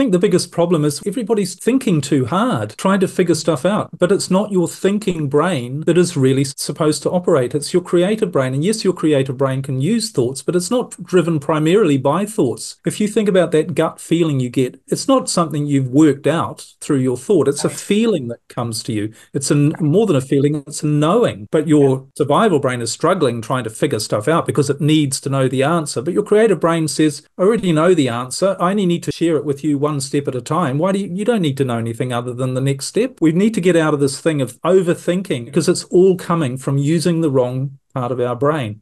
think the biggest problem is everybody's thinking too hard, trying to figure stuff out. But it's not your thinking brain that is really supposed to operate. It's your creative brain. And yes, your creative brain can use thoughts, but it's not driven primarily by thoughts. If you think about that gut feeling you get, it's not something you've worked out through your thought. It's a Right. feeling that comes to you. It's more than a feeling, it's a knowing. But Yeah. your survival brain is struggling trying to figure stuff out because it needs to know the answer. But your creative brain says, I already know the answer. I only need to share it with you one step at a time. Why do you don't need to know anything other than the next step? We need to get out of this thing of overthinking because it's all coming from using the wrong part of our brain.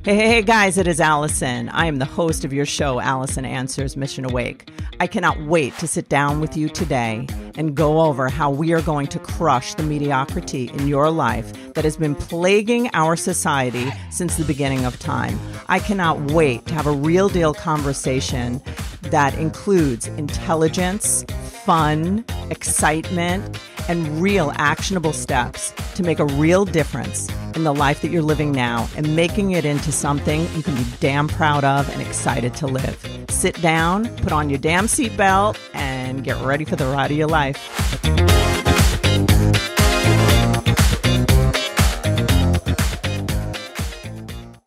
Hey, guys, it is Alison. I am the host of your show, Alison Answers Mission Awake. I cannot wait to sit down with you today and go over how we are going to crush the mediocrity in your life that has been plaguing our society since the beginning of time. I cannot wait to have a real deal conversation that includes intelligence, fun, excitement, and real actionable steps to make a real difference in the life that you're living now and making it into something you can be damn proud of and excited to live. Sit down, put on your damn seatbelt, and get ready for the ride of your life.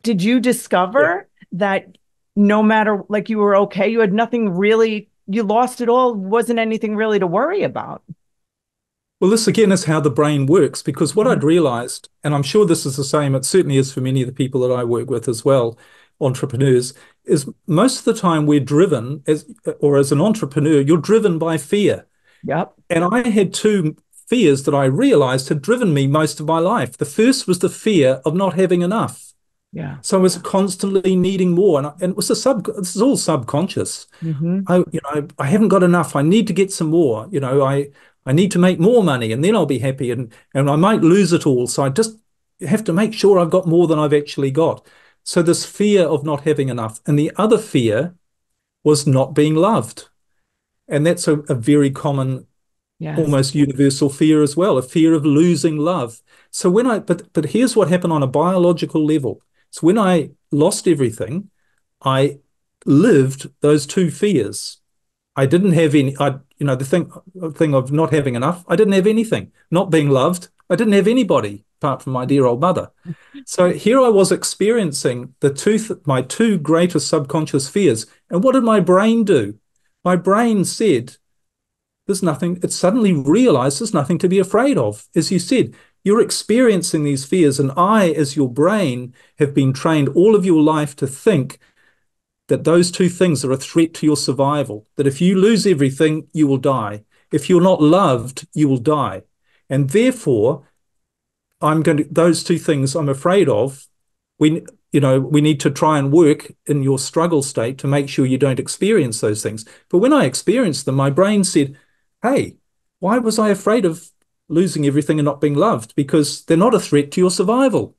Did you discover that no matter, like, you were okay, you had nothing really, you lost it all, wasn't anything really to worry about? Well, this again is how the brain works, because what I'd realized, and I'm sure this is the same, it certainly is for many of the people that I work with as well, entrepreneurs, is most of the time we're driven as an entrepreneur, you're driven by fear. Yep. And I had two fears that I realized had driven me most of my life. The first was the fear of not having enough. Yeah. So I was constantly needing more. And it was this is all subconscious. Mm-hmm. I haven't got enough. I need to get some more. I need to make more money and then I'll be happy. And I might lose it all. So I just have to make sure I've got more than I've actually got. So this fear of not having enough. And the other fear was not being loved. And that's a very common, Yes. almost universal fear as well, a fear of losing love. So but here's what happened on a biological level. So when I lost everything, I lived those two fears. I didn't have any, the thing of not having enough, I didn't have anything. Not being loved, I didn't have anybody apart from my dear old mother. So here I was experiencing my two greatest subconscious fears. And what did my brain do? My brain said, there's nothing, it suddenly realized there's nothing to be afraid of. As you said, you're experiencing these fears, and I, as your brain, have been trained all of your life to think that those two things are a threat to your survival, that if you lose everything, you will die. If you're not loved, you will die. And therefore, those two things I'm afraid of, we need to try and work in your struggle state to make sure you don't experience those things. But when I experienced them, my brain said, hey, why was I afraid of losing everything and not being loved? Because they're not a threat to your survival.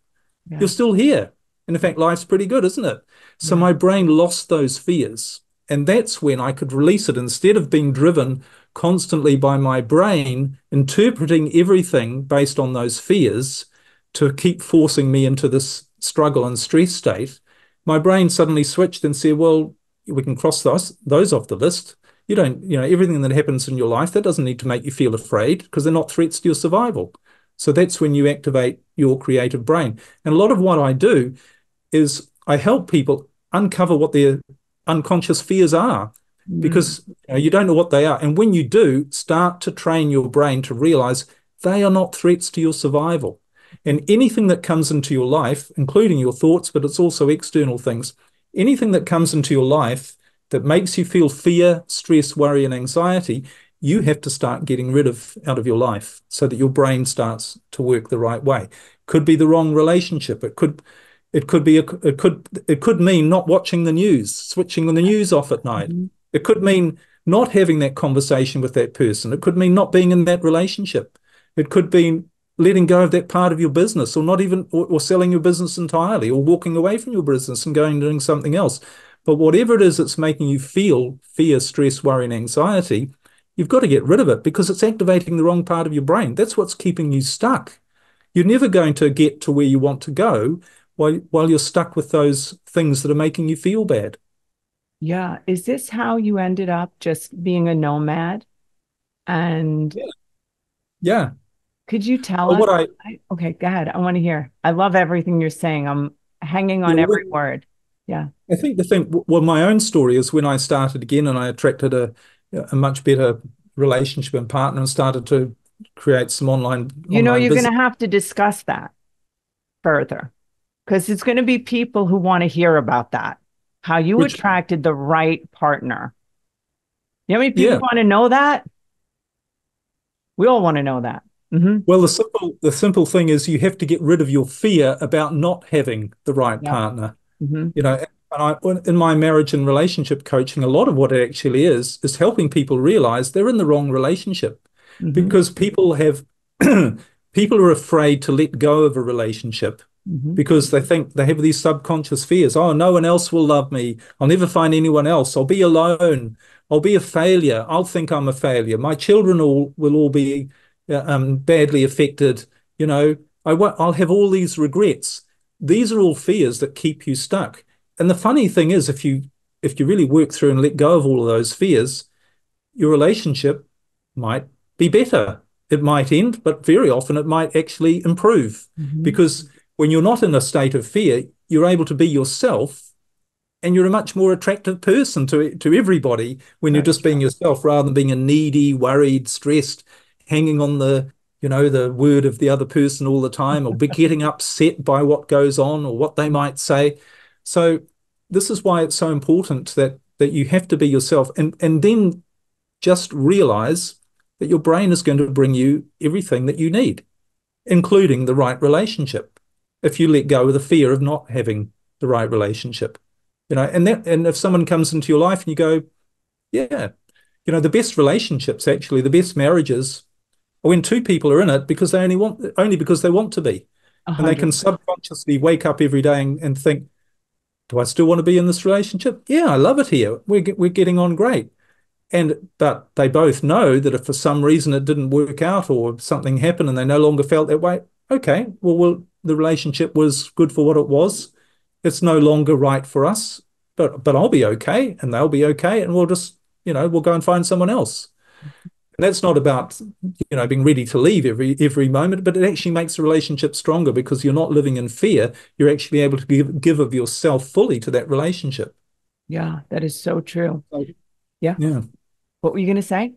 You're Yeah. still here. And in fact, life's pretty good, isn't it? So Yeah. my brain lost those fears. And that's when I could release it instead of being driven constantly by my brain, interpreting everything based on those fears to keep forcing me into this struggle and stress state. My brain suddenly switched and said, well, we can cross those off the list. Everything that happens in your life, that doesn't need to make you feel afraid because they're not threats to your survival. So that's when you activate your creative brain. And a lot of what I do is I help people uncover what their unconscious fears are, Mm. because you don't know what they are. And when you do, start to train your brain to realize they are not threats to your survival. And anything that comes into your life, including your thoughts, but it's also external things, anything that comes into your life that makes you feel fear, stress, worry, and anxiety, you have to start getting rid of out of your life so that your brain starts to work the right way. Could be the wrong relationship. It could mean not watching the news, switching the news off at night. Mhm. It could mean not having that conversation with that person. It could mean not being in that relationship. It could be letting go of that part of your business, or not even, or selling your business entirely, or walking away from your business and going and doing something else. But whatever it is that's making you feel fear, stress, worry, and anxiety, you've got to get rid of it because it's activating the wrong part of your brain. That's what's keeping you stuck. You're never going to get to where you want to go while you're stuck with those things that are making you feel bad. Yeah. Is this how you ended up just being a nomad? And Yeah. Yeah. could you tell Well, us? what I Okay, go ahead. I want to hear. I love everything you're saying. I'm hanging yeah, on every well, word. Yeah. I think the thing, well, my own story is when I started again and I attracted a much better relationship and partner and started to create some You know, online you're going business, to have to discuss that further because it's going to be people who want to hear about that, how you which attracted the right partner. You know how many people yeah. want to know that? We all want to know that. Hmm. Well, the simple thing is you have to get rid of your fear about not having the right Yep. partner. Hmm. You know, and in my marriage and relationship coaching, a lot of what it actually is helping people realize they're in the wrong relationship Hmm. because people have people are afraid to let go of a relationship Hmm. because they think they have these subconscious fears. Oh, no one else will love me. I'll never find anyone else. I'll be alone. I'll be a failure. I'll think I'm a failure. My children will all be badly affected. You know, I'll have all these regrets. These are all fears that keep you stuck. And the funny thing is, if you really work through and let go of all of those fears, your relationship might be better. It might end, but very often it might actually improve Hmm. because when you're not in a state of fear, you're able to be yourself and you're a much more attractive person to everybody when you're Very just being true. yourself rather than being a needy, worried, stressed, hanging on the word of the other person all the time or be getting upset by what goes on or what they might say. So this is why it's so important that you have to be yourself and then just realize that your brain is going to bring you everything that you need, including the right relationship. If you let go of the fear of not having the right relationship, and if someone comes into your life and you go, yeah, the best relationships, actually, the best marriages are when two people are in it because they only because they want to be. A And they hundred can percent. subconsciously wake up every day and think, do I still want to be in this relationship? Yeah, I love it here. We're getting on great. But they both know that if for some reason it didn't work out or something happened and they no longer felt that way, okay, well, the relationship was good for what it was. It's no longer right for us, but I'll be okay and they'll be okay, and we'll go and find someone else. And that's not about being ready to leave every moment, but it actually makes the relationship stronger because you're not living in fear. You're actually able to give of yourself fully to that relationship. Yeah, that is so true. So, Yeah. yeah. What were you going to say?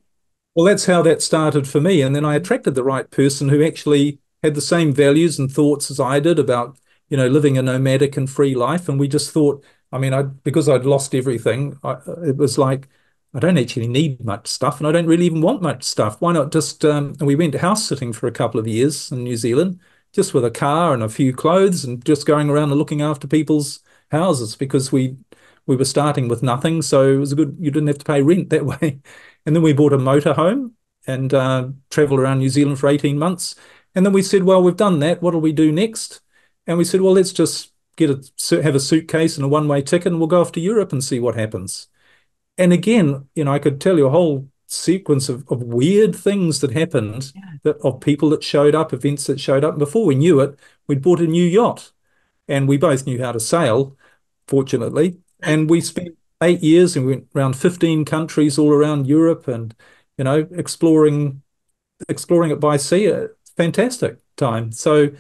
Well, that's how that started for me. And then I attracted the right person who actually had the same values and thoughts as I did about, living a nomadic and free life. And we just thought, I mean, because I'd lost everything, it was like, I don't actually need much stuff and I don't really even want much stuff. Why not just, and we went house sitting for a couple of years in New Zealand, just with a car and a few clothes and just going around and looking after people's houses because we were starting with nothing. So it was you didn't have to pay rent that way. And then we bought a motorhome and traveled around New Zealand for 18 months. And then we said, well, we've done that. What do we do next? And we said, well, let's just have a suitcase and a one-way ticket and we'll go off to Europe and see what happens. And again, I could tell you a whole sequence of weird things that happened, Yeah. of people that showed up, events that showed up. And before we knew it, we'd bought a new yacht and we both knew how to sail, fortunately. And we spent 8 years and we went around 15 countries all around Europe and, exploring it by sea. A fantastic time. So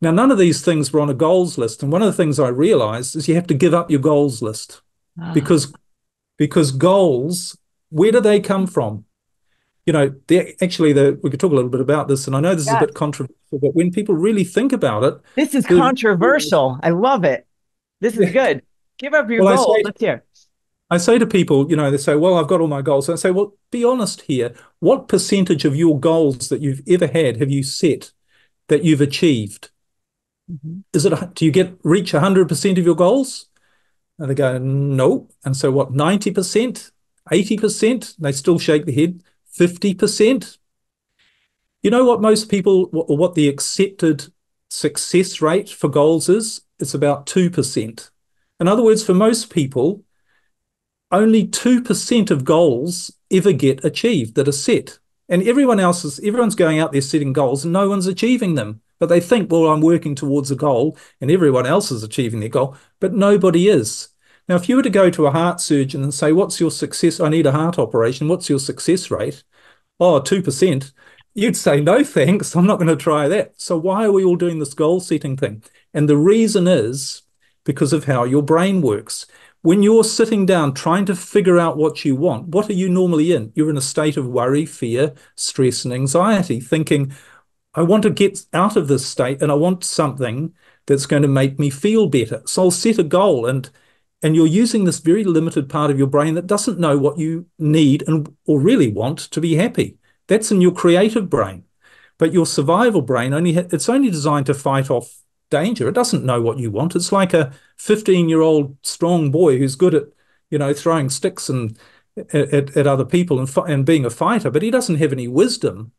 now none of these things were on a goals list. And one of the things I realized is you have to give up your goals list Ah, because goals, where do they come from? We could talk a little bit about this, and I know this is a yes. bit controversial, but when people really think about it, This is the controversial. I love it. This is good. Give up your well, goals. Let's hear. I say to people, they say, well, I've got all my goals. And I say, well, be honest here. What percentage of your goals that you've ever had have you set that you've achieved? Mhm. Do you reach 100% of your goals? And they go, no. And so what, 90%, 80%? They still shake their head. 50%? You know what most people, or what the accepted success rate for goals is? It's about 2%. In other words, for most people, only 2% of goals ever get achieved that are set. And everyone's going out there setting goals and no one's achieving them. But they think, well, I'm working towards a goal and everyone else is achieving their goal, but nobody is. Now, if you were to go to a heart surgeon and say, what's your success? I need a heart operation. What's your success rate? Oh, 2%. You'd say, no, thanks. I'm not going to try that. So why are we all doing this goal setting thing? And the reason is because of how your brain works. When you're sitting down trying to figure out what you want, what are you normally in? You're in a state of worry, fear, stress, and anxiety, thinking, I want to get out of this state and I want something that's going to make me feel better. So I'll set a goal, and you're using this very limited part of your brain that doesn't know what you need and or really want to be happy. That's in your creative brain. But your survival brain it's only designed to fight off danger. It doesn't know what you want. It's like a 15-year-old strong boy who's good at, throwing sticks and at other people and being a fighter, but he doesn't have any wisdom.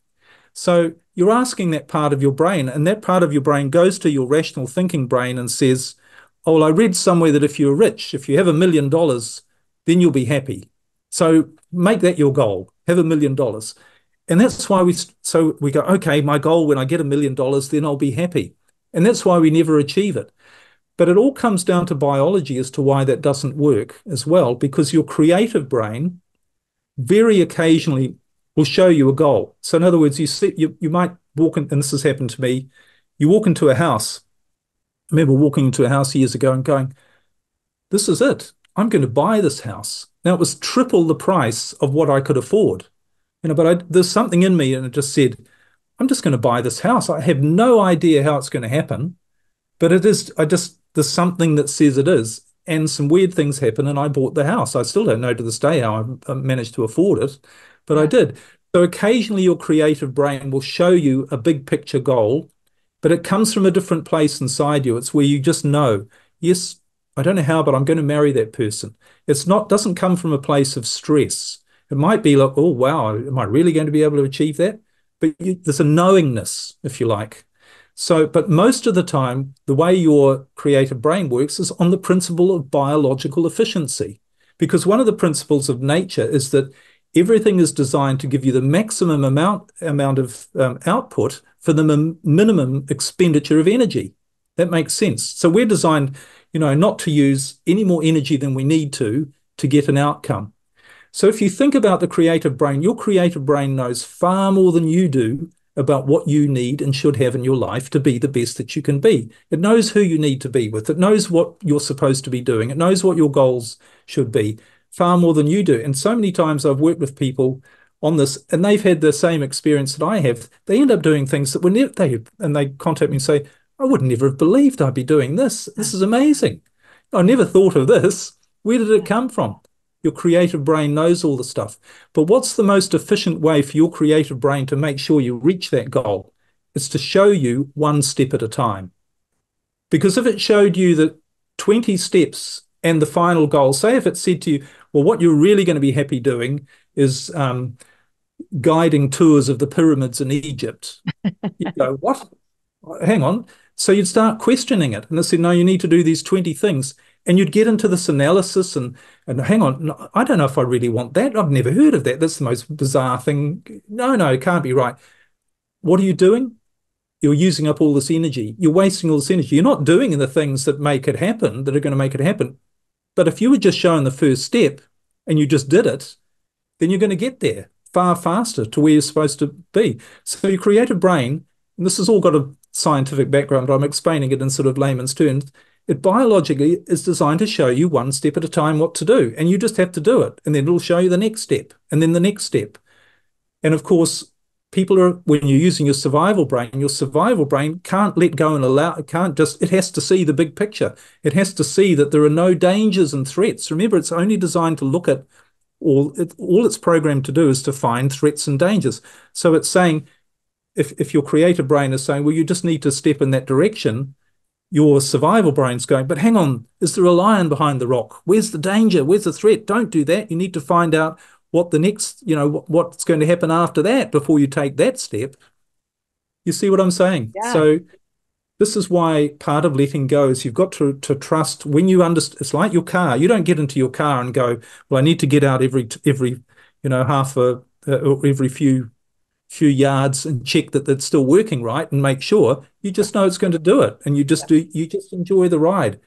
So you're asking that part of your brain, and that part of your brain goes to your rational thinking brain and says, oh, well, I read somewhere that if you're rich, if you have $1 million, then you'll be happy. So make that your goal, have $1 million. And that's why we go, okay, my goal when I get $1 million, then I'll be happy. And that's why we never achieve it. But it all comes down to biology as to why that doesn't work as well, because your creative brain very occasionally will show you a goal. So in other words, you might walk in, and this has happened to me, you walk into a house. I remember walking into a house years ago and going, this is it. I'm going to buy this house. Now it was triple the price of what I could afford. But there's something in me and it just said, I'm just going to buy this house. I have no idea how it's going to happen, but there's something that says it is. And some weird things happen and I bought the house. I still don't know to this day how I managed to afford it, but I did. So occasionally your creative brain will show you a big picture goal, but it comes from a different place inside you. It's where you just know, yes, I don't know how, but I'm going to marry that person. Doesn't come from a place of stress. It might be like, oh, wow, am I really going to be able to achieve that? But there's a knowingness, if you like. So, but most of the time, the way your creative brain works is on the principle of biological efficiency. Because one of the principles of nature is that everything is designed to give you the maximum amount of output for the minimum expenditure of energy. That makes sense. So we're designed, not to use any more energy than we need to get an outcome. So if you think about the creative brain, your creative brain knows far more than you do about what you need and should have in your life to be the best that you can be. It knows who you need to be with. It knows what you're supposed to be doing. It knows what your goals should be far more than you do. And so many times I've worked with people on this and they've had the same experience that I have. They end up doing things that they contact me and say, I would never have believed I'd be doing this. This is amazing. I never thought of this. Where did it come from? Your creative brain knows all the stuff. But what's the most efficient way for your creative brain to make sure you reach that goal? It's to show you one step at a time. Because if it showed you that 20 steps and the final goal, say if it said to you, well, what you're really going to be happy doing is guiding tours of the pyramids in Egypt. You go, what? Hang on. So you'd start questioning it. And they said, no, you need to do these 20 things. And you'd get into this analysis and hang on, no, I don't know if I really want that. I've never heard of that. That's the most bizarre thing. No, it can't be right. What are you doing? You're using up all this energy. You're wasting all this energy. You're not doing the things that make it happen, that are going to make it happen. But if you were just shown the first step and you just did it, then you're going to get there far faster to where you're supposed to be. So your creative brain, and this has all got a scientific background, but I'm explaining it in sort of layman's terms, it biologically is designed to show you one step at a time what to do. And you just have to do it. And then it'll show you the next step and then the next step. And of course, when you're using your survival brain can't let go and it has to see the big picture. It has to see that there are no dangers and threats. Remember, it's only designed to look at all it's programmed to do is to find threats and dangers. So it's saying, if your creative brain is saying, well, you just need to step in that direction, your survival brain's going, but hang on, is there a lion behind the rock? Where's the danger? Where's the threat? Don't do that. You need to find out what the next, what's going to happen after that before you take that step. You see what I'm saying? Yeah. So this is why part of letting go is you've got to trust when you understand. It's like your car. You don't get into your car and go, well, I need to get out every every few yards and check that it's still working right and make sure. You just know it's going to do it, and you just enjoy the ride,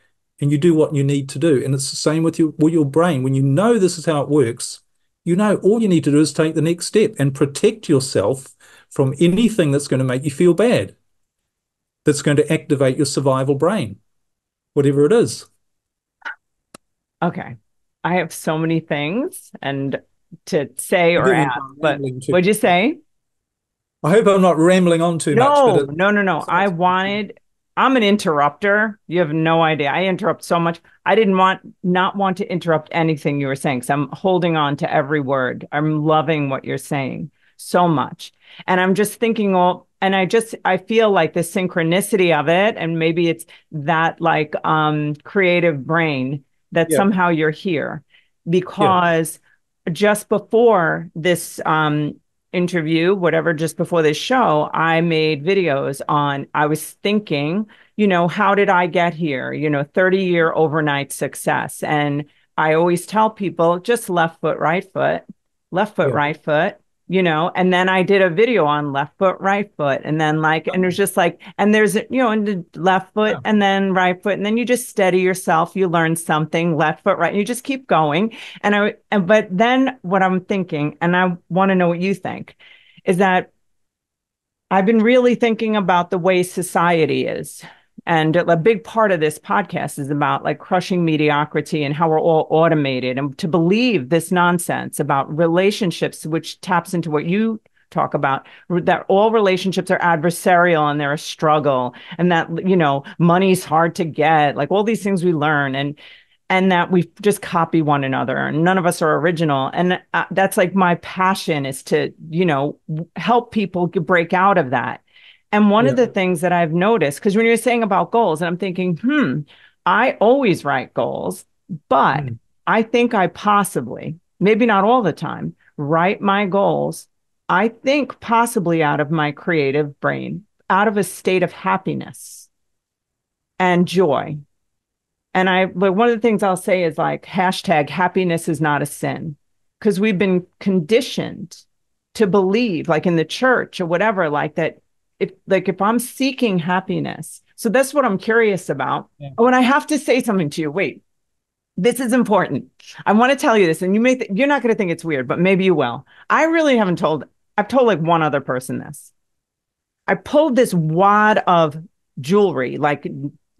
and you do what you need to do. And it's the same with your brain. When you know this is how it works, you know all you need to do is take the next step and protect yourself from anything that's going to make you feel bad, that's going to activate your survival brain, whatever it is. Okay. I have so many things and to say or Forgive me ask, if I'm but rambling too what'd you much. say? I hope I'm not rambling on too much, but No, no, no, no. I'm an interrupter. You have no idea. I interrupt so much. I didn't not want to interrupt anything you were saying. So I'm holding on to every word. I'm loving what you're saying so much. And I'm just thinking, and I feel like the synchronicity of it, and maybe it's that like creative brain that yeah, somehow you're here yeah, because just before this interview, whatever, just before this show, I made videos on, I was thinking, how did I get here? 30-year overnight success. And I always tell people just left foot, yeah. right foot, and then I did a video on left foot, right foot. And then and it was just like, and there's, in the left foot Yeah. and then right foot. And then you just steady yourself. You learn something, left foot, right. And you just keep going. But then what I'm thinking, and I want to know what you think, is that I've been really thinking about the way society is. And a big part of this podcast is about like crushing mediocrity and how we're all automated and to believe this nonsense about relationships, which taps into what you talk about, that all relationships are adversarial and they're a struggle and that, money's hard to get, like all these things we learn. And that we just copy one another and none of us are original. And that's like my passion is to, help people break out of that. And one of Yeah. the things that I've noticed, because when you're saying about goals, and I'm thinking, I always write goals, but Mm. I think I possibly, maybe not all the time, write my goals, I think possibly out of my creative brain, out of a state of happiness and joy. But one of the things I'll say is like hashtag happiness is not a sin, because we've been conditioned to believe, like in the church or whatever, like that if I'm seeking happiness. So that's what I'm curious about. Yeah. Oh, and I have to say something to you. Wait, this is important. I want to tell you this, and you're not going to think it's weird, but maybe you will. I really haven't told, I've told like one other person this. I pulled this wad of jewelry, like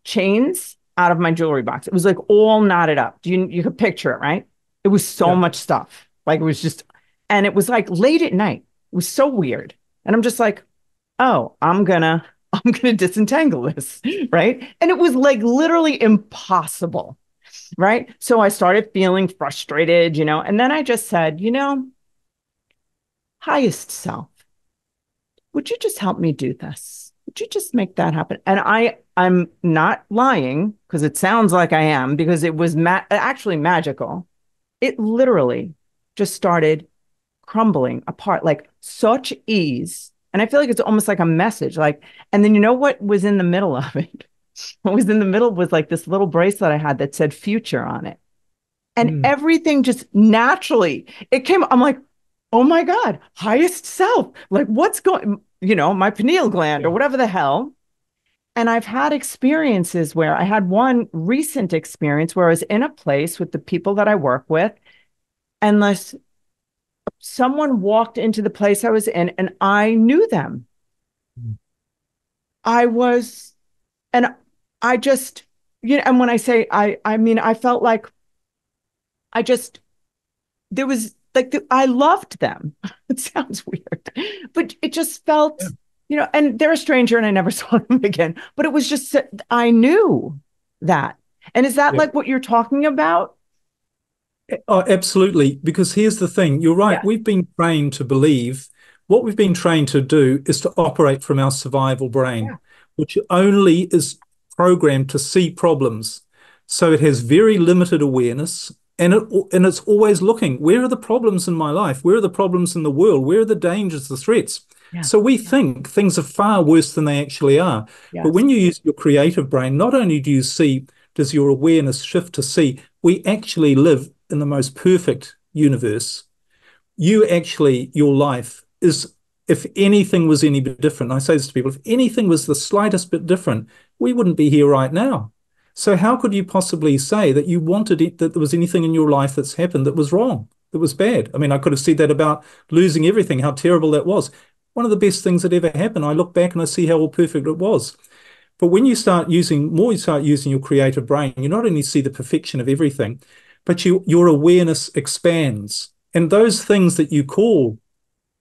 chains, out of my jewelry box. It was like all knotted up. You could picture it, right? It was so Yeah. much stuff. Like it was just, and it was like late at night. It was so weird. And I'm just like, oh, I'm gonna disentangle this, right? And it was like literally impossible, right? So I started feeling frustrated, and then I just said, highest self, would you just help me do this? Would you just make that happen? And I'm not lying because it sounds like I am because it was actually magical. It literally just started crumbling apart like such ease. And I feel like it's almost like a message. Like, and then you know what was in the middle of it? What was in the middle was like this little bracelet I had that said future on it. And Mm. everything just naturally, it came. I'm like, oh my God, highest self. Like, what's going, my pineal gland or Yeah. whatever the hell. And I've had experiences where I had one recent experience where I was in a place with the people that I work with, and someone walked into the place I was in, and I knew them. Mm. I was, and I just, and when I say I mean, I felt like I just, there was like, I loved them. It sounds weird, but it just Yeah. felt, and they're a stranger and I never saw them again, but it was just, I knew that. And is that Yeah. like what you're talking about? Oh, absolutely. Because here's the thing, you're right. Yeah. We've been trained to believe what we've been trained to do is to operate from our survival brain, Yeah. which only is programmed to see problems. So it has very limited awareness and it's always looking, where are the problems in my life? Where are the problems in the world? Where are the dangers, the threats? Yeah. So we think things are far worse than they actually are. But Yes. when you use your creative brain, not only do you see, does your awareness shift to see, we actually live in the most perfect universe. Your life is, if anything was any bit different, I say this to people, if anything was the slightest bit different, we wouldn't be here right now. So how could you possibly say that you wanted it, that there was anything in your life that's happened that was wrong, that was bad? I mean, I could have said that about losing everything, how terrible that was. One of the best things that ever happened. I look back and I see how all perfect it was. But when you start using more, you start using your creative brain, you not only see the perfection of everything, but your awareness expands. And those things that you call,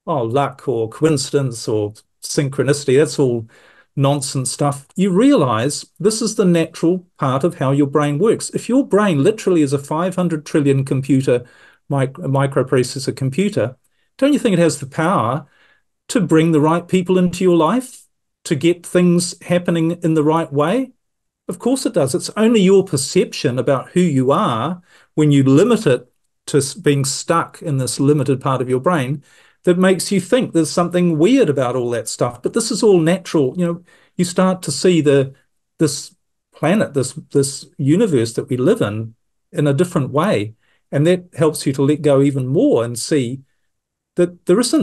oh, luck or coincidence or synchronicity, that's all nonsense stuff. You realize this is the natural part of how your brain works. If your brain literally is a 500 trillion computer, microprocessor computer, don't you think it has the power to bring the right people into your life, to get things happening in the right way? Of course it does. It's only your perception about who you are when you limit it to being stuck in this limited part of your brain that makes you think there's something weird about all that stuff. But this is all natural. You know, you start to see this planet, this universe that we live in a different way. And that helps you to let go even more and see that this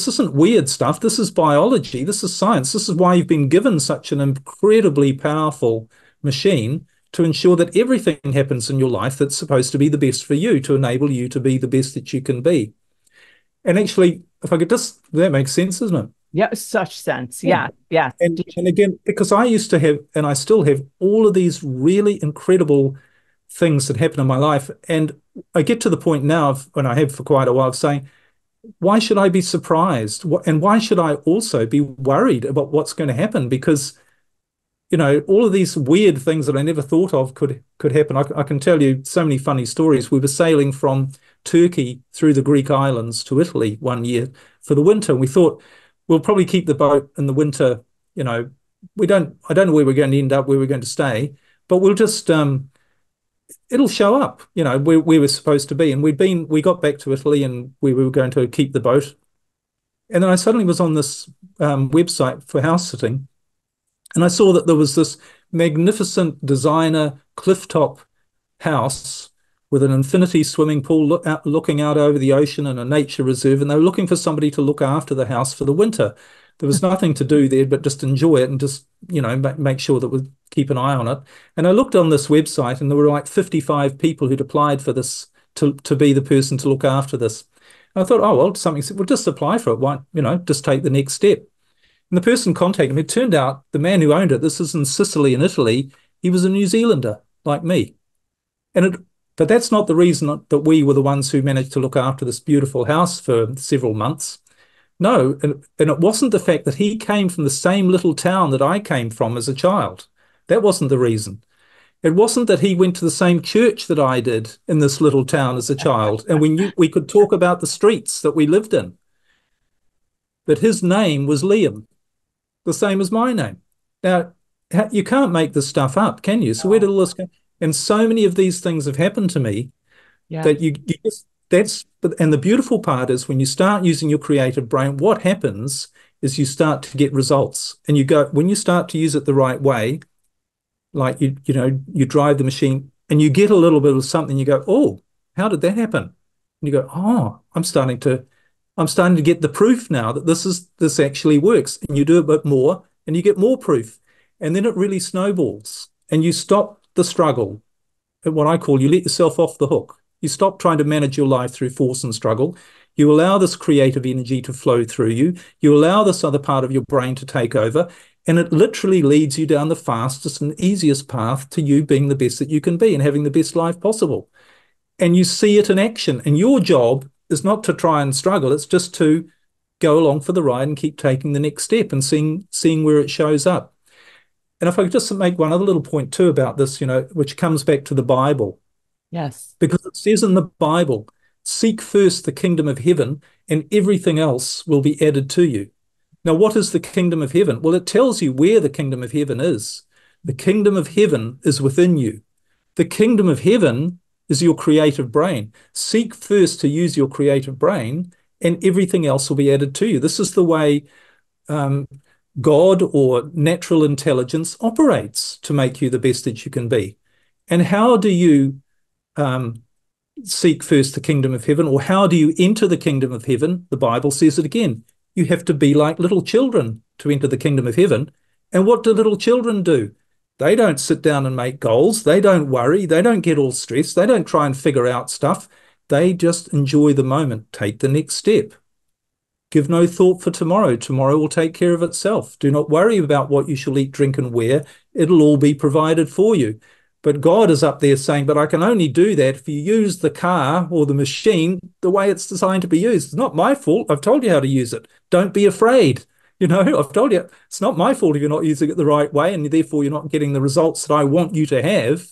isn't weird stuff. This is biology. This is science. This is why you've been given such an incredibly powerful machine to ensure that everything happens in your life that's supposed to be the best for you, to enable you to be the best that you can be. And actually, if I could just, that makes sense, doesn't it? Yeah, such sense. Yeah. Yeah, yeah. And again, because I used to have, and I still have, all of these really incredible things that happen in my life. And I get to the point now, when I have for quite a while, of saying, why should I be surprised? And why should I also be worried about what's going to happen? Because, you know, all of these weird things that I never thought of could happen. I can tell you so many funny stories. We were sailing from Turkey through the Greek islands to Italy one year for the winter. And we thought we'll probably keep the boat in the winter. You know, I don't know where we're going to end up, where we're going to stay, but we'll just, it'll show up, you know, where we're supposed to be. And we got back to Italy and we were going to keep the boat. And then I suddenly was on this website for house sitting, and I saw that there was this magnificent designer clifftop house with an infinity swimming pool looking out over the ocean and a nature reserve. And they were looking for somebody to look after the house for the winter. There was nothing to do there but just enjoy it and just, you know, make sure that we keep an eye on it. And I looked on this website and there were like 55 people who'd applied for this to be the person to look after this. And I thought, oh, well, we'll just apply for it. Why, you know, just take the next step. And the person contacted me. It turned out the man who owned it, this is in Sicily in Italy, he was a New Zealander like me. But that's not the reason that we were the ones who managed to look after this beautiful house for several months. No, and it wasn't the fact that he came from the same little town that I came from as a child. That wasn't the reason. It wasn't that he went to the same church that I did in this little town as a child, and we could talk about the streets that we lived in. But his name was Liam, the same as my name. Now, you can't make this stuff up, can you? So where did all this go? And so many of these things have happened to me that you just, and the beautiful part is when you start using your creative brain, what happens is you start to get results. And when you start to use it the right way, like you drive the machine and you get a little bit of something, you go, oh, how did that happen? And you go, oh, I'm starting to get the proof now that this actually works. And you do a bit more and you get more proof. And then it really snowballs and you stop the struggle. And what I call, you let yourself off the hook. You stop trying to manage your life through force and struggle. You allow this creative energy to flow through you. You allow this other part of your brain to take over. And it literally leads you down the fastest and easiest path to you being the best that you can be and having the best life possible. And you see it in action. And your job is not to try and struggle. It's just to go along for the ride and keep taking the next step and seeing where it shows up. And if I could just make one other little point too about this, which comes back to the Bible. Yes. Because it says in the Bible, seek first the kingdom of heaven and everything else will be added to you. Now, what is the kingdom of heaven? Well, it tells you where the kingdom of heaven is. The kingdom of heaven is within you. The kingdom of heaven is your creative brain. Seek first to use your creative brain and everything else will be added to you. This is the way God or natural intelligence operates to make you the best that you can be. And how do you seek first the kingdom of heaven, or how do you enter the kingdom of heaven? The Bible says it again. You have to be like little children to enter the kingdom of heaven. And what do little children do? They don't sit down and make goals. They don't worry. They don't get all stressed. They don't try and figure out stuff. They just enjoy the moment. Take the next step. Give no thought for tomorrow. Tomorrow will take care of itself. Do not worry about what you shall eat, drink, and wear. It'll all be provided for you. But God is up there saying, but I can only do that if you use the car or the machine the way it's designed to be used. It's not my fault. I've told you how to use it. Don't be afraid. I've told you it's not my fault if you're not using it the right way and therefore you're not getting the results that I want you to have.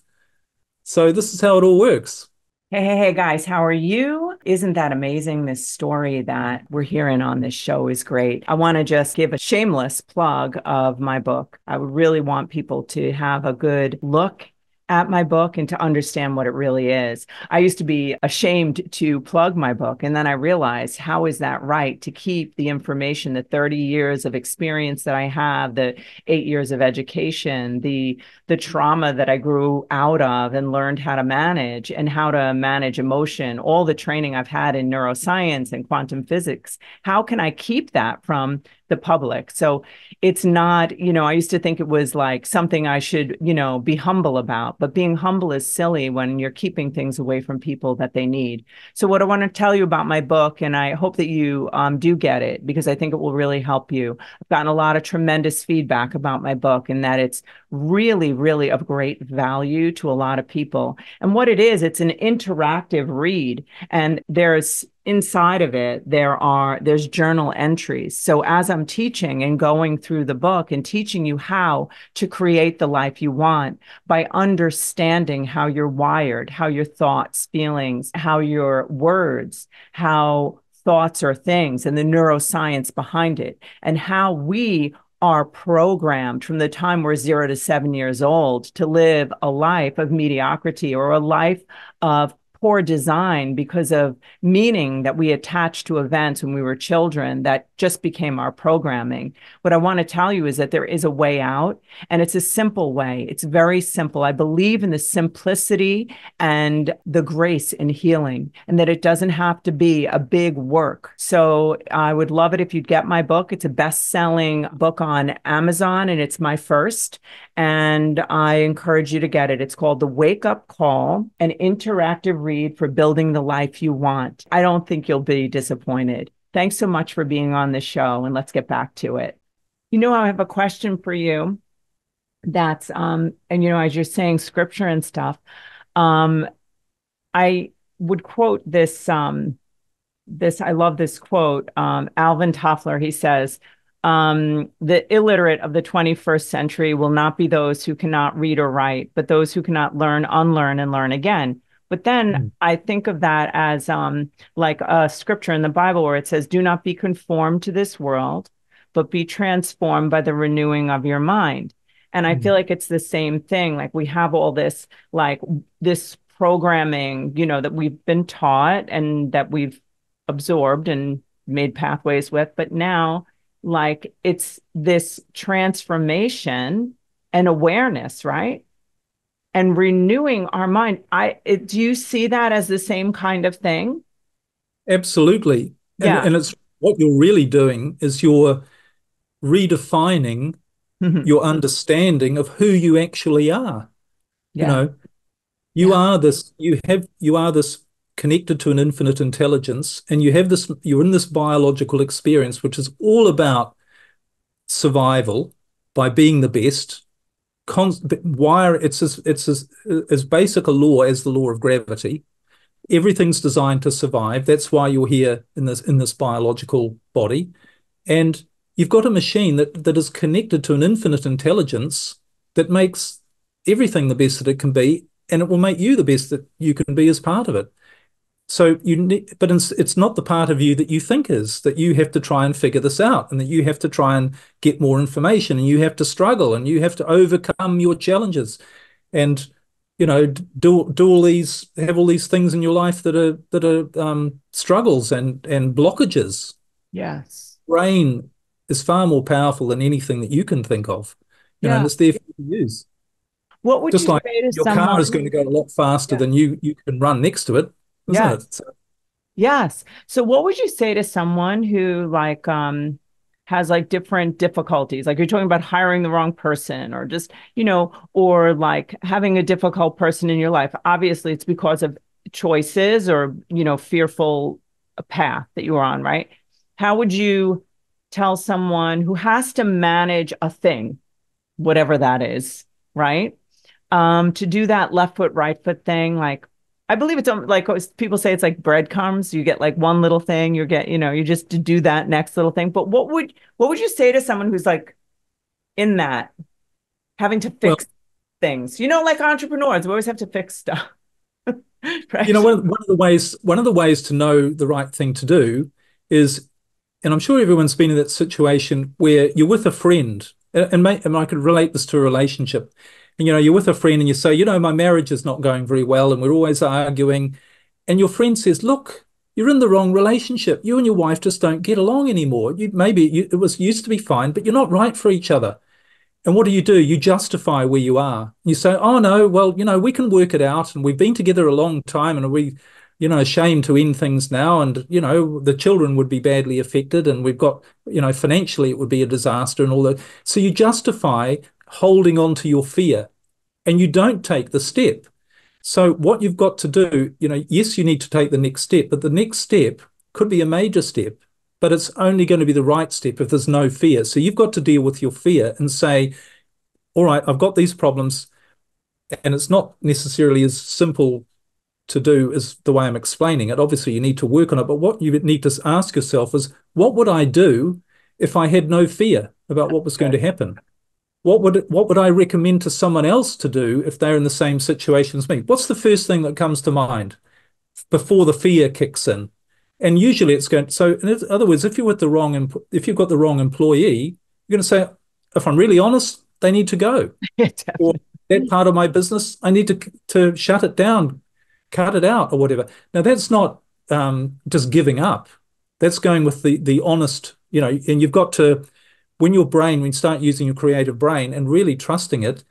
So this is how it all works. Hey, guys, how are you? Isn't that amazing? This story that we're hearing on this show is great. I want to just give a shameless plug of my book. I would really want people to have a good look at my book and to understand what it really is. I used to be ashamed to plug my book. And then I realized, how is that right? To keep the information, the 30 years of experience that I have, the 8 years of education, the trauma that I grew out of and learned how to manage and how to manage emotion, all the training I've had in neuroscience and quantum physics. How can I keep that from the public? So it's not, I used to think it was like something I should, be humble about, but being humble is silly when you're keeping things away from people that they need. So what I want to tell you about my book, and I hope that you do get it because I think it will really help you. I've gotten a lot of tremendous feedback about my book and that it's really, really of great value to a lot of people. And what it is, it's an interactive read, and there's inside of it, there's journal entries. So as I'm teaching and going through the book and teaching you how to create the life you want by understanding how you're wired, how your thoughts, feelings, how your words, how thoughts are things, and the neuroscience behind it, and how we are programmed from the time we're 0 to 7 years old to live a life of mediocrity or a life of poor design because of meaning that we attached to events when we were children that just became our programming. What I want to tell you is that there is a way out, and it's a simple way. It's very simple. I believe in the simplicity and the grace in healing, and that it doesn't have to be a big work. So I would love it if you'd get my book. It's a best-selling book on Amazon, and it's my first. And I encourage you to get it. It's called The Wake Up Call, an interactive read for building the life you want. I don't think you'll be disappointed. Thanks so much for being on the show, and let's get back to it. I have a question for you that's, as you're saying scripture and stuff, I would quote I love this quote, Alvin Toffler. He says, the illiterate of the 21st century will not be those who cannot read or write, but those who cannot learn, unlearn, and learn again. But then I think of that as like a scripture in the Bible where it says, do not be conformed to this world, but be transformed by the renewing of your mind. And I feel like it's the same thing. Like we have all this, like this programming, that we've been taught and that we've absorbed and made pathways with. But now, like, it's this transformation and awareness, right? And renewing our mind. Do you see that as the same kind of thing? Absolutely. And, Yeah. and it's what you're really doing is you're redefining Mhm. your understanding of who you actually are. You Yeah. know, you Yeah. are this, you are this connected to an infinite intelligence, and you're in this biological experience, which is all about survival by being the best. It's as basic a law as the law of gravity. Everything's designed to survive. That's why you're here in this biological body. And you've got a machine that is connected to an infinite intelligence that makes everything the best that it can be, and it will make you the best that you can be as part of it. So but it's not the part of you that you think is, that you have to try and figure this out, and that you have to try and get more information, and you have to struggle, and you have to overcome your challenges, and have all these things in your life that are struggles and blockages. Yes. Brain is far more powerful than anything that you can think of, and Yeah. it's there for you to use. What would Just you like say to your car is someone? going to go a lot faster Yeah. than you can run next to it, isn't Yes. it? So, Yes. So what would you say to someone who like has like different difficulties. Like you're talking about hiring the wrong person or just, or like having a difficult person in your life. Obviously, it's because of choices or, fearful path that you're on, right? How would you tell someone who has to manage a thing, whatever that is, right? To do that left foot, right foot thing, like I believe it's like people say it's like breadcrumbs. You get like one little thing, you just to do that next little thing. But what would you say to someone who's like in that having to Well, fix things? Like entrepreneurs, we always have to fix stuff, right? one of the ways to know the right thing to do is, and I'm sure everyone's been in that situation where you're with a friend, and I could relate this to a relationship. And you're with a friend and you say, my marriage is not going very well, and we're always arguing. And your friend says, look, you're in the wrong relationship. You and your wife just don't get along anymore. It was used to be fine, but you're not right for each other. And what do? You justify where you are. You say, oh, no, well, we can work it out. And we've been together a long time and we, ashamed to end things now. And, the children would be badly affected. And we've got, financially, it would be a disaster and all that. So you justify holding on to your fear and you don't take the step. So what you've got to do, yes, you need to take the next step, but the next step could be a major step, but it's only going to be the right step if there's no fear. So you've got to deal with your fear and say, all right, I've got these problems, and it's not necessarily as simple to do as the way I'm explaining it. Obviously, you need to work on it, but what you need to ask yourself is, what would I do if I had no fear about what was going to happen? What would I recommend to someone else to do if they're in the same situation as me? What's the first thing that comes to mind before the fear kicks in? And usually it's going. So in other words, if you've got the wrong employee, you're going to say, if I'm really honest, they need to go. Or Definitely. that part of my business, I need to shut it down, cut it out, or whatever. Now that's not just giving up. That's going with the honest, and you've got to, when you start using your creative brain and really trusting it,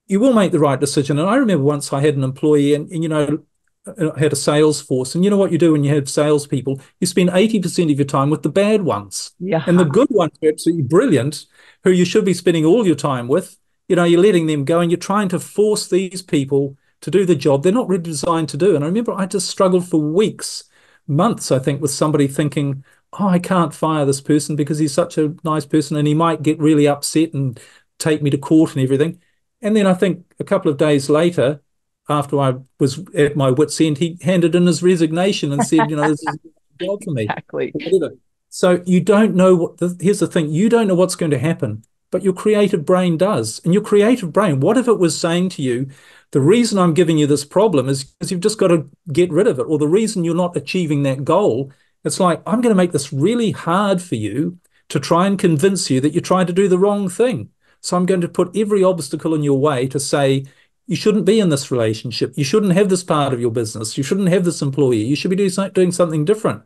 you will make the right decision. And I remember once I had an employee and I had a sales force. And you know what you do when you have salespeople? You spend 80% of your time with the bad ones. And the Yeah. good ones are absolutely brilliant, who you should be spending all your time with. You're letting them go and you're trying to force these people to do the job they're not really designed to do. And I remember I just struggled for weeks, months, I think, with somebody thinking, oh, I can't fire this person because he's such a nice person and he might get really upset and take me to court and everything. And then I think a couple of days later, after I was at my wit's end, he handed in his resignation and said, this is a job for me, Exactly. or whatever. So you don't know here's the thing, you don't know what's going to happen, but your creative brain does. And your creative brain, what if it was saying to you, the reason I'm giving you this problem is because you've just got to get rid of it, or the reason you're not achieving that goal, it's like, I'm going to make this really hard for you to try and convince you that you're trying to do the wrong thing. So I'm going to put every obstacle in your way to say, you shouldn't be in this relationship. You shouldn't have this part of your business. You shouldn't have this employee. You should be doing something different.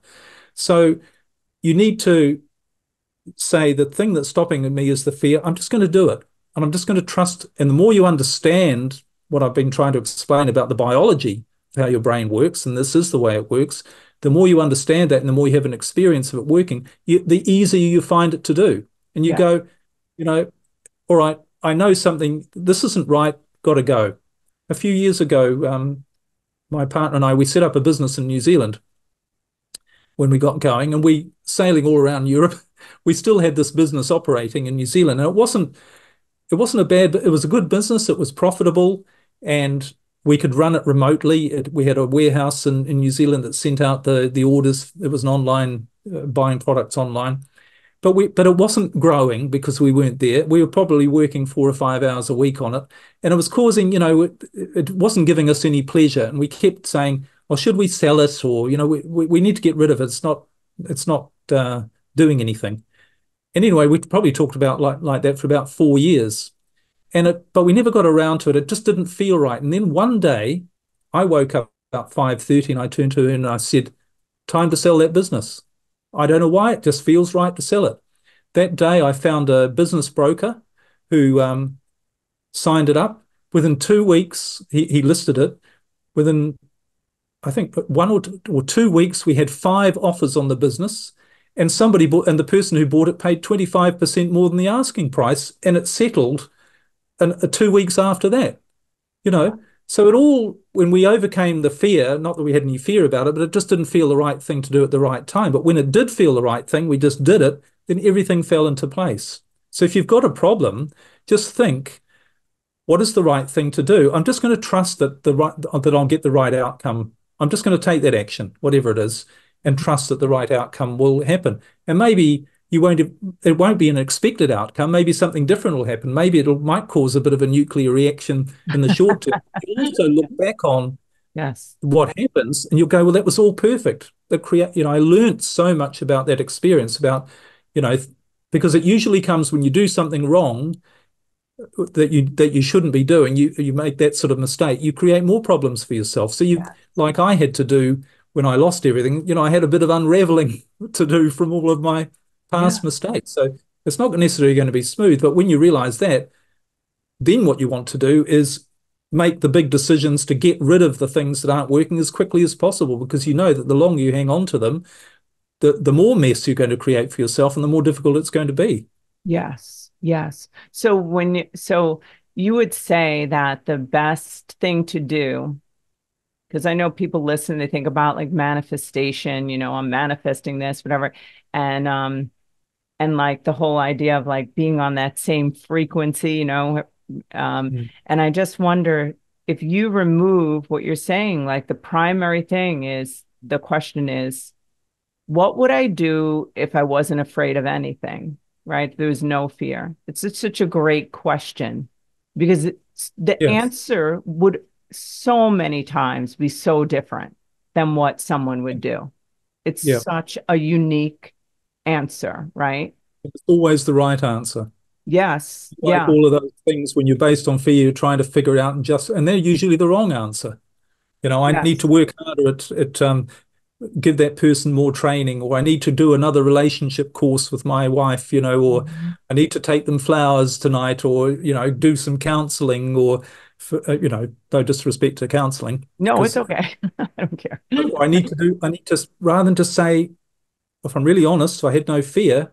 So you need to say, the thing that's stopping me is the fear. I'm just going to do it. And I'm just going to trust. And the more you understand what I've been trying to explain about the biology of how your brain works, and this is the way it works, the more you understand that and the more you have an experience of it working, the easier you find it to do. And you Yeah. go, all right, I know something, this isn't right, got to go. A few years ago, my partner and I, we set up a business in New Zealand when we got going, and we sailing all around Europe. We still had this business operating in New Zealand, and it wasn't it was a good business. It was profitable, and we could run it remotely. We had a warehouse in New Zealand that sent out the orders. It was an online buying products online. But it wasn't growing because we weren't there. We were probably working 4 or 5 hours a week on it, and it was causing, it wasn't giving us any pleasure. And we kept saying, well, should we sell it, or we need to get rid of it. It's not doing anything. And anyway, we probably talked about like that for about 4 years, but we never got around to it. It just didn't feel right. And then one day, I woke up about 5:30, and I turned to her and I said, "Time to sell that business. I don't know why, it just feels right to sell it." That day, I found a business broker who signed it up. Within 2 weeks, he listed it. Within, I think, 1 or 2 weeks, we had 5 offers on the business. and somebody bought, and the person who bought it paid 25% more than the asking price, and it settled 2 weeks after that. you know. So it all, when we overcame the fear, not that we had any fear about it, but it just didn't feel the right thing to do at the right time. But when it did feel the right thing, we just did it, then everything fell into place. So if you've got a problem, just think, what is the right thing to do? I'm just going to trust that I'll get the right outcome. I'm just going to take that action, whatever it is, and trust that the right outcome will happen. And maybe it won't be an expected outcome. Maybe something different will happen. Maybe it might cause a bit of a nuclear reaction in the short term. You also look back on Yes. what happens and you'll go, well, that was all perfect. I learned so much about that experience, you know, because it usually comes when you do something wrong that you shouldn't be doing. You make that sort of mistake, you create more problems for yourself. So Yeah. like I had to do when I lost everything, I had a bit of unraveling to do from all of my Yeah. past mistakes. So it's not necessarily going to be smooth, but when you realize that, then what you want to do is make the big decisions to get rid of the things that aren't working as quickly as possible, because you know that the longer you hang on to them, the more mess you're going to create for yourself and the more difficult it's going to be. Yes. Yes. So you would say that the best thing to do, because I know people listen, they think about like manifestation, I'm manifesting this, whatever. And like the whole idea of like being on that same frequency, Mm. and I just wonder, if you remove what you're saying, like the primary thing is, the question is, what would I do if I wasn't afraid of anything? Right? There was no fear. It's such a great question, because the Yeah, answer would so many times be so different than what someone would do. It's yeah. such a unique answer, right? It's always the right answer. Yes. Like Yeah. all of those things, when you're based on fear, you're trying to figure it out, and they're usually the wrong answer. I need Yes. to work harder at give that person more training, or I need to do another relationship course with my wife, or Mhm. I need to take them flowers tonight, or do some counseling, or no disrespect to counseling, No, it's because okay. I don't care. I need to, rather than just say, if I'm really honest, I had no fear,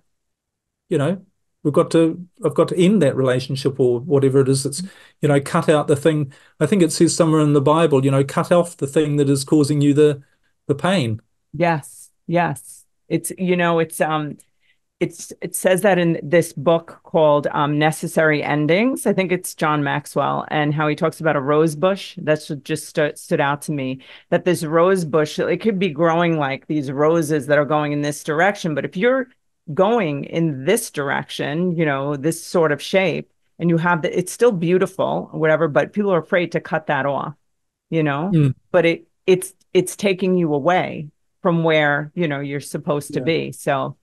you know, I've got to end that relationship or whatever it is that's, cut out the thing. I think it says somewhere in the Bible, cut off the thing that is causing you the pain. Yes. Yes. It says that in this book called Necessary Endings. I think it's John Maxwell, and how he talks about a rose bush. That's what just stood out to me. That this rose bush, it could be growing like these roses that are going in this direction. But if you're going in this direction, this sort of shape, and you have it's still beautiful, whatever, but people are afraid to cut that off, you know, Mm, but it's taking you away from where, you're supposed to yeah. be. So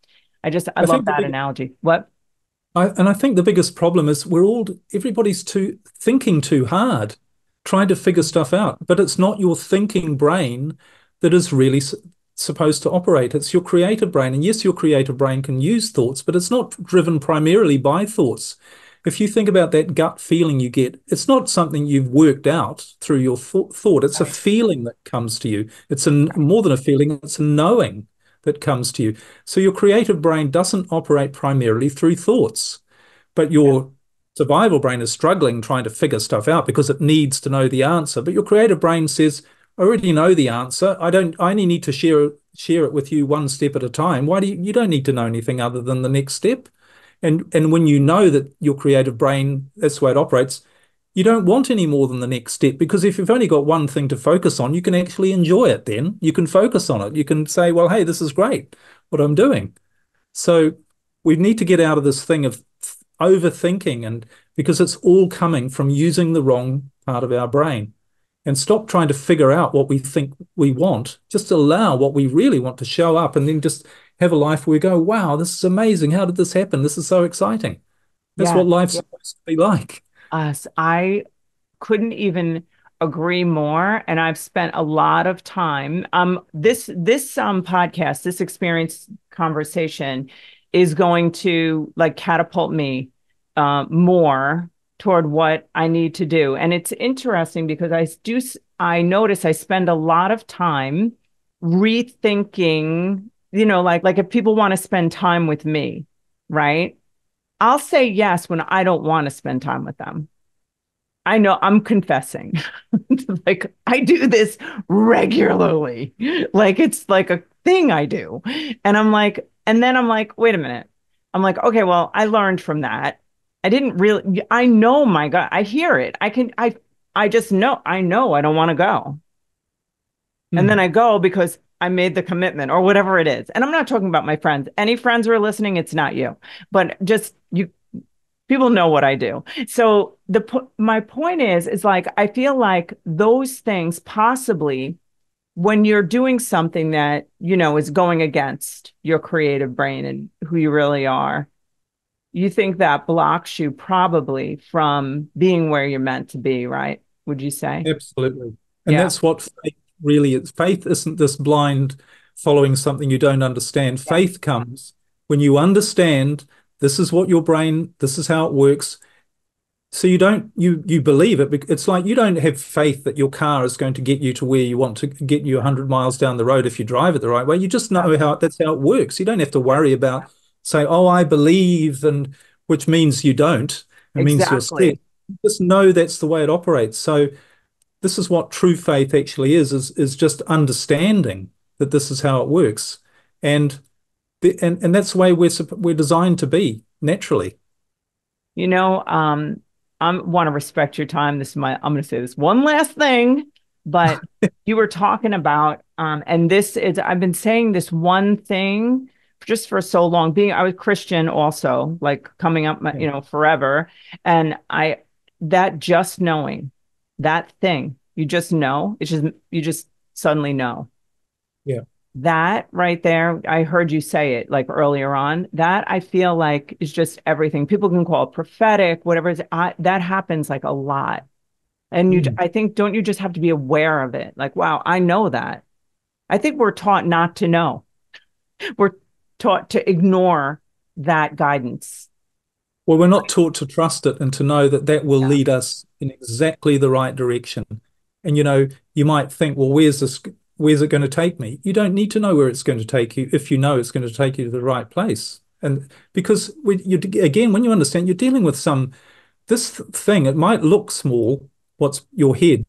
I I love think the that big analogy. What? I think the biggest problem is everybody's too thinking too hard, trying to figure stuff out. But it's not your thinking brain that is really supposed to operate. It's your creative brain. And yes, your creative brain can use thoughts, but it's not driven primarily by thoughts. If you think about that gut feeling you get, it's not something you've worked out through your thought. It's a Right. feeling that comes to you. It's more than a feeling, it's a knowing that comes to you. So your creative brain doesn't operate primarily through thoughts, but Yeah. your survival brain is struggling trying to figure stuff out because it needs to know the answer. But your creative brain says, I already know the answer. I only need to share it with you one step at a time. Why do you don't need to know anything other than the next step? And when you know that your creative brain, that's the way it operates, you don't want any more than the next step, because if you've only got one thing to focus on, you can actually enjoy it then. You can focus on it. You can say, well, hey, this is great, what I'm doing. So we need to get out of this thing of overthinking, and because it's all coming from using the wrong part of our brain, and stop trying to figure out what we think we want. Just allow what we really want to show up, and then just have a life where we go, wow, this is amazing. How did this happen? This is so exciting. That's Yeah. what life's supposed to be like. Us. I couldn't even agree more. And I've spent a lot of time. This podcast, this experience conversation is going to like catapult me more toward what I need to do. And it's interesting because I notice I spend a lot of time rethinking, like if people want to spend time with me, right? I'll say yes when I don't want to spend time with them. I know I'm confessing. Like I do this regularly. Like it's like a thing I do. And then I'm like, wait a minute. I'm like, okay, well, I learned from that. I didn't really, I know my God, I hear it. I just know, I know I don't want to go. And then Mm, I go because I made the commitment or whatever it is. And I'm not talking about my friends. Any friends who are listening, it's not you, but just you, people know what I do. So my point is like I feel like those things possibly when you're doing something that is going against your creative brain and who you really are, you think that blocks you probably from being where you're meant to be, right? Would you say? absolutely. And Yeah. that's what faith really is. Faith isn't this blind following something you don't understand. Yeah. Faith comes when you understand this is what your brain, this is how it works. So you believe it. It's like you don't have faith that your car is going to get you to where you want to get you 100 miles down the road if you drive it the right way. You just Yeah. know how that's how it works. You don't have to worry about say, oh, I believe, and which means you don't. It means you're scared. Exactly. You just know that's the way it operates. So this is what true faith actually is just understanding that this is how it works. And and that's the way we're designed to be naturally. You know, I want to respect your time. I'm going to say this one last thing, but you were talking about, and I've been saying this one thing just for so long. I was Christian also, like coming up, Yeah. forever. And that just knowing that thing, you just know, you just suddenly know. Yeah. That right there, I heard you say it like earlier on. That I feel like is just everything. People can call it prophetic, whatever it is. That happens like a lot. And Mm. I think, don't you just have to be aware of it? Like, wow, I know that. I think we're taught not to know. We're taught to ignore that guidance. Well, we're not taught to trust it and to know that that will Yeah. lead us in exactly the right direction. And you might think, well, where's it going to take me? You don't need to know where it's going to take you if you know it's going to take you to the right place. And because again, when you understand, you're dealing with this thing, it might look small, what's your head,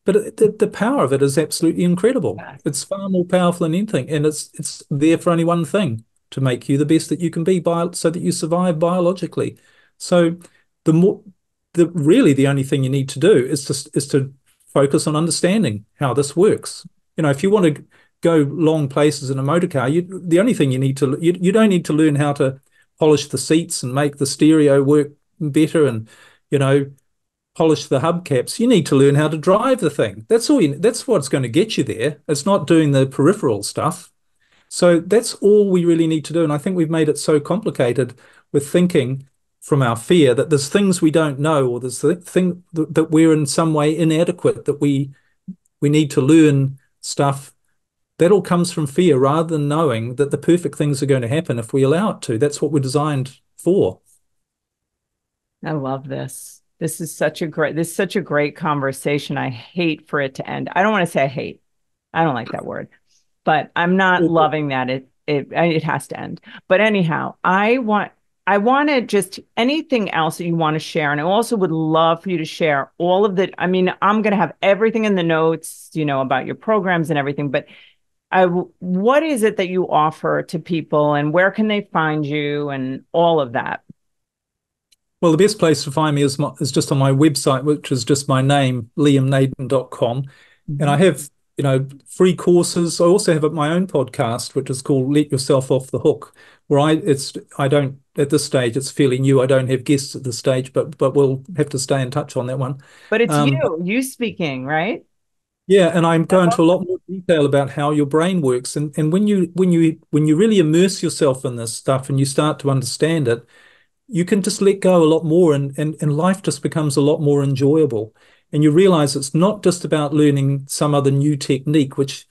but the power of it is absolutely incredible. Yeah. It's far more powerful than anything, and it's there for only one thing, to make you the best that you can be so that you survive biologically. So the more really the only thing you need to do is to focus on understanding how this works. If you want to go long places in a motor car, the only thing you don't need to learn how to polish the seats and make the stereo work better and you know polish the hubcaps. You need to learn how to drive the thing. That's what's going to get you there. It's not doing the peripheral stuff. So that's all we really need to do. And I think we've made it so complicated with thinking from our fear that there's things we don't know, or there's the thing that we're in some way inadequate, that we need to learn stuff. That all comes from fear rather than knowing that the perfect things are going to happen if we allow it to. That's what we're designed for. I love this. This is such a great conversation. I hate for it to end. I don't want to say I hate. I don't like that word, but I'm not loving that it has to end. But anyhow, I want to just anything else that you want to share. And I also would love for you to share all of the, I mean, I'm going to have everything in the notes, about your programs and everything, but what is it that you offer to people and where can they find you and all of that? Well, the best place to find me is just on my website, which is just my name, liamnaden.com. And I Mhm. have, free courses. I also have my own podcast, which is called Let Yourself Off the Hook, where I don't, at this stage, it's fairly new. I don't have guests at this stage, but we'll have to stay in touch on that one. But it's But you speaking, right? yeah, and I'm I going love into a lot more detail about how your brain works. And when you really immerse yourself in this stuff and you start to understand it, you can just let go a lot more, and life just becomes a lot more enjoyable. And you realize it's not just about learning some other new technique, which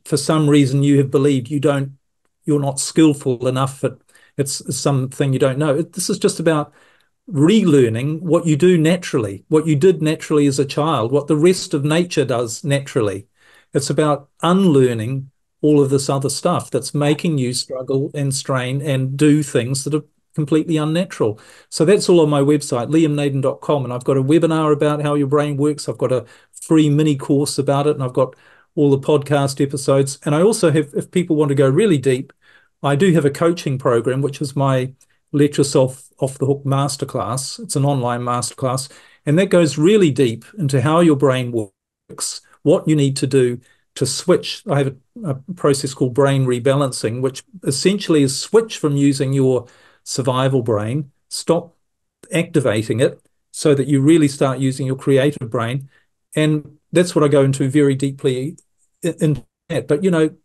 for some reason you have believed you're not skillful enough at. It's something you don't know. This is just about relearning what you do naturally, what you did naturally as a child, what the rest of nature does naturally. It's about unlearning all of this other stuff that's making you struggle and strain and do things that are completely unnatural. So that's all on my website, liamnaden.com. And I've got a webinar about how your brain works. I've got a free mini course about it, and I've got all the podcast episodes. And I also have, if people want to go really deep, I do have a coaching program, which is my Let Yourself Off the Hook masterclass. It's an online masterclass, and that goes really deep into how your brain works, what you need to do to switch. I have a process called brain rebalancing, which essentially is switch from using your survival brain, stop activating it so that you really start using your creative brain. And that's what I go into very deeply in that. But,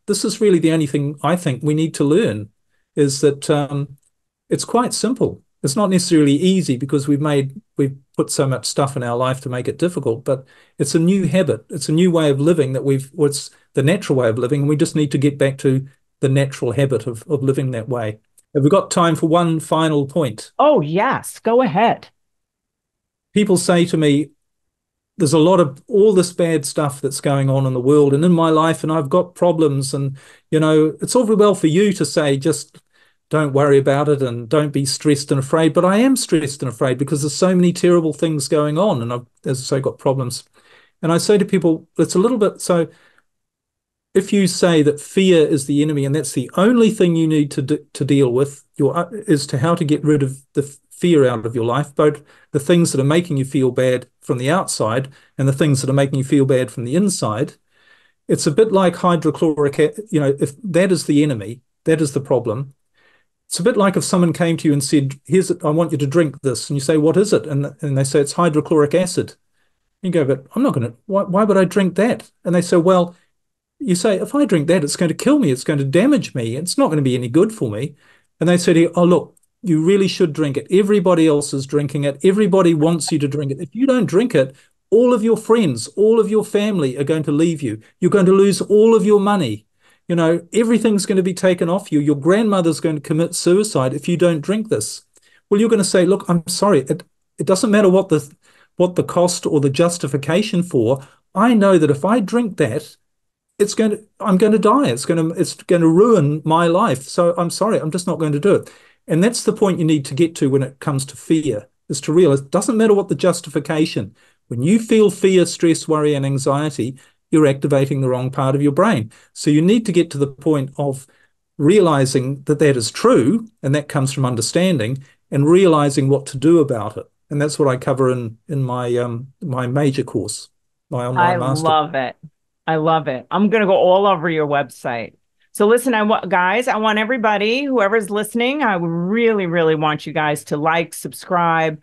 this is really the only thing I think we need to learn, is that it's quite simple. It's not necessarily easy because we've put so much stuff in our life to make it difficult, but it's a new habit. It's a new way of living it's the natural way of living, and we just need to get back to the natural habit of living that way. Have we got time for one final point? Oh, yes. Go ahead. People say to me, there's a lot of all this bad stuff that's going on in the world and in my life, and I've got problems. And, it's all very well for you to say, just don't worry about it and don't be stressed and afraid. But I am stressed and afraid because there's so many terrible things going on, and I've, as I say, got problems. And I say to people, it's a little bit so. If you say that fear is the enemy and that's the only thing you need to deal with, is to how to get rid of the fear out of your life, both the things that are making you feel bad from the outside and the things that are making you feel bad from the inside. It's a bit like hydrochloric, if that is the enemy, that is the problem. It's a bit like if someone came to you and said, I want you to drink this. And you say, what is it? And they say, it's hydrochloric acid. You go, but I'm not going to, why would I drink that? And they say, well, you say, if I drink that, it's going to kill me. It's going to damage me. It's not going to be any good for me. And they say to you, oh, look, you really should drink it. Everybody else is drinking it. Everybody wants you to drink it. If you don't drink it, all of your friends, all of your family are going to leave you. You're going to lose all of your money. Everything's going to be taken off you. Your grandmother's going to commit suicide if you don't drink this. Well, you're going to say, look, I'm sorry. It doesn't matter what the cost or the justification for. I know that if I drink that, I'm going to die. It's going to ruin my life. So I'm sorry, I'm just not going to do it. And that's the point you need to get to when it comes to fear, is to realize it doesn't matter what the justification. When you feel fear, stress, worry, and anxiety, you're activating the wrong part of your brain. So you need to get to the point of realizing that that is true, and that comes from understanding, and realizing what to do about it. And that's what I cover in my my major course, my online master. I love it. I love it. I'm going to go all over your website. So listen, guys, I want everybody, whoever's listening, I really, really want you guys to like, subscribe,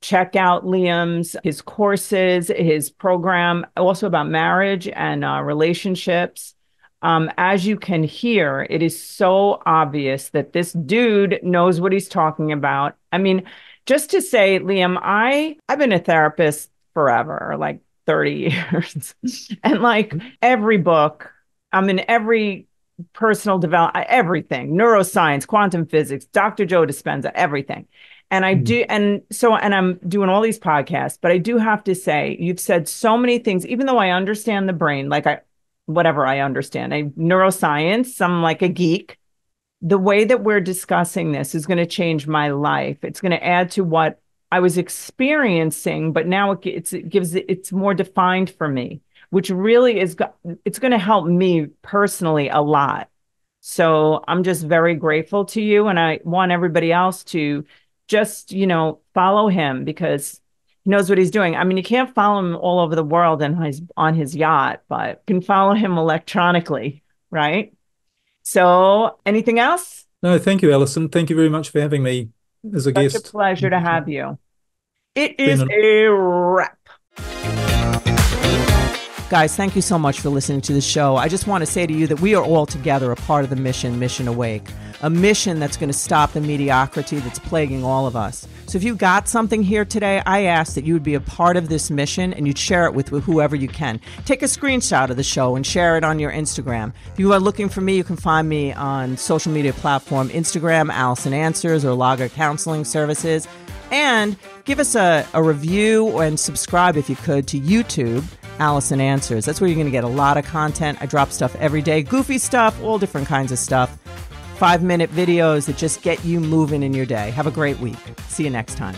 check out his courses, his program, also about marriage and relationships. As you can hear, it is so obvious that this dude knows what he's talking about. I mean, just to say, Liam, I've been a therapist forever, like 30 years. And like every book, I'm in every personal development, everything, neuroscience, quantum physics, Dr. Joe Dispenza, everything. And I do, and I'm doing all these podcasts, but I do have to say, you've said so many things, even though I understand the brain, whatever I understand, neuroscience, I'm like a geek. The way that we're discussing this is going to change my life. It's going to add to what I was experiencing, but now it's more defined for me, which really it's going to help me personally a lot. So I'm just very grateful to you. And I want everybody else to just, follow him because he knows what he's doing. I mean, you can't follow him all over the world and on his yacht, but you can follow him electronically, right? So anything else? No, thank you, Alison. Thank you very much for having me as a guest. Such a pleasure to have you. It is a wrap. Guys, thank you so much for listening to the show. I just want to say to you that we are all together a part of the Mission Awake, a mission that's going to stop the mediocrity that's plaguing all of us. So if you got something here today, I ask that you would be a part of this mission and you'd share it with whoever you can. Take a screenshot of the show and share it on your Instagram. If you are looking for me, you can find me on social media platform Instagram, Alison Answers, or Lager Counseling Services. And give us a review and subscribe if you could to YouTube. Alison Answers. That's where you're going to get a lot of content. I drop stuff every day, goofy stuff, all different kinds of stuff. 5-minute videos that just get you moving in your day. Have a great week. See you next time.